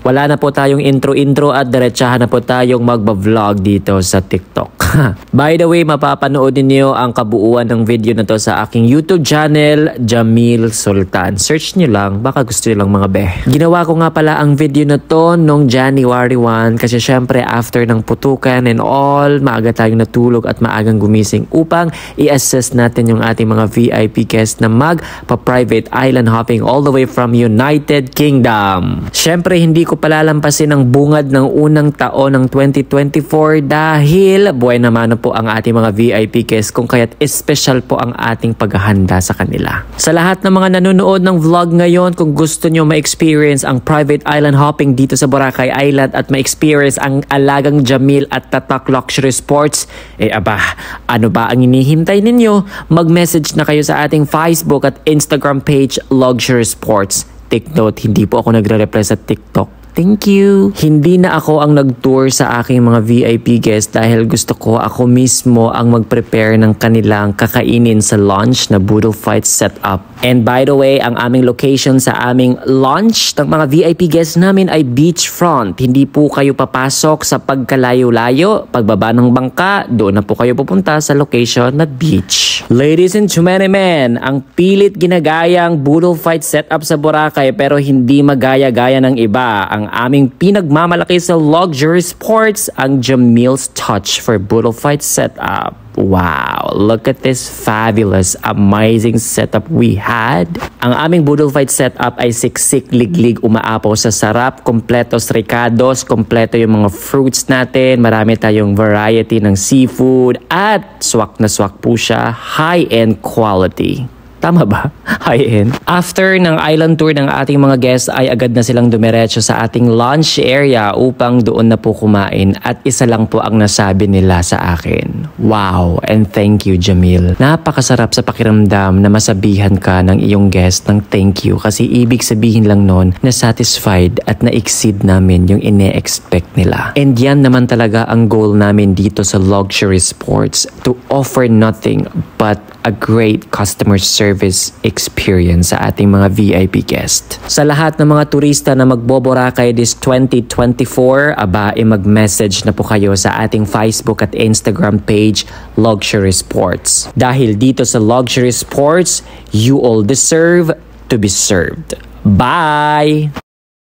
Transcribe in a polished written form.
Wala na po tayong intro-intro at diretsahan na po tayong magba-vlog dito sa TikTok. By the way, mapapanood niyo ang kabuuan ng video na to sa aking YouTube channel, Jamil Sultan. Search niyo lang, baka gusto niyo lang mga beh. Ginawa ko nga pala ang video na to nung January 1 kasi syempre after ng putukan and all, maaga tayong natulog at maagang gumising upang i-assess natin yung ating mga VIP guests na magpa-private island hopping all the way from United Kingdom. Syempre, hindi ko palalampasin ang bungad ng unang taon ng 2024 dahil buhay naman po ang ating mga VIP guests kung kaya't special po ang ating paghahanda sa kanila. Sa lahat ng mga nanonood ng vlog ngayon, kung gusto nyo ma-experience ang private island hopping dito sa Boracay Island at ma-experience ang alagang Jamil at Tatak Luxury Sports, ano ba ang hinihintay ninyo? Mag-message na kayo sa ating Facebook at Instagram page, Luxury Sports. Take note, hindi po ako nagre-reply sa TikTok. Thank you. Hindi na ako ang nag-tour sa aking mga VIP guests dahil gusto ko ako mismo ang mag-prepare ng kanilang kakainin sa lunch na Boodle Fight setup. And by the way, ang aming location sa aming lunch ng mga VIP guests namin ay beachfront. Hindi po kayo papasok sa pagkalayo-layo. Pagbaba ng bangka, doon na po kayo pupunta sa location na beach. Ladies and gentlemen, ang pilit ginagayang Boodle Fight setup sa Boracay pero hindi magaya-gaya ng iba. Ang aming pinagmamalaki sa Luxury Sports, ang Jamil's Touch for Boodle Fight setup. Wow, look at this fabulous, amazing setup we had. Ang aming Boodle Fight setup ay siksik, liglig, umaapaw sa sarap, kompletos ricados, kompleto yung mga fruits natin, marami tayong variety ng seafood, at swak na swak po siya, high-end quality. Tama ba? High-end. After ng island tour ng ating mga guests ay agad na silang dumiretso sa ating lunch area upang doon na po kumain at isa lang po ang nasabi nila sa akin. Wow, and thank you Jamil. Napakasarap sa pakiramdam na masabihan ka ng iyong guest ng thank you kasi ibig sabihin lang nun na satisfied at na-exceed namin yung ine-expect nila. And yan naman talaga ang goal namin dito sa Luxury Sports, to offer nothing but a great customer service experience sa ating mga VIP guest. Sa lahat ng mga turista na magboboracay this 2024, mag-message na po kayo sa ating Facebook at Instagram page, Luxury Sports. Dahil dito sa Luxury Sports, you all deserve to be served. Bye!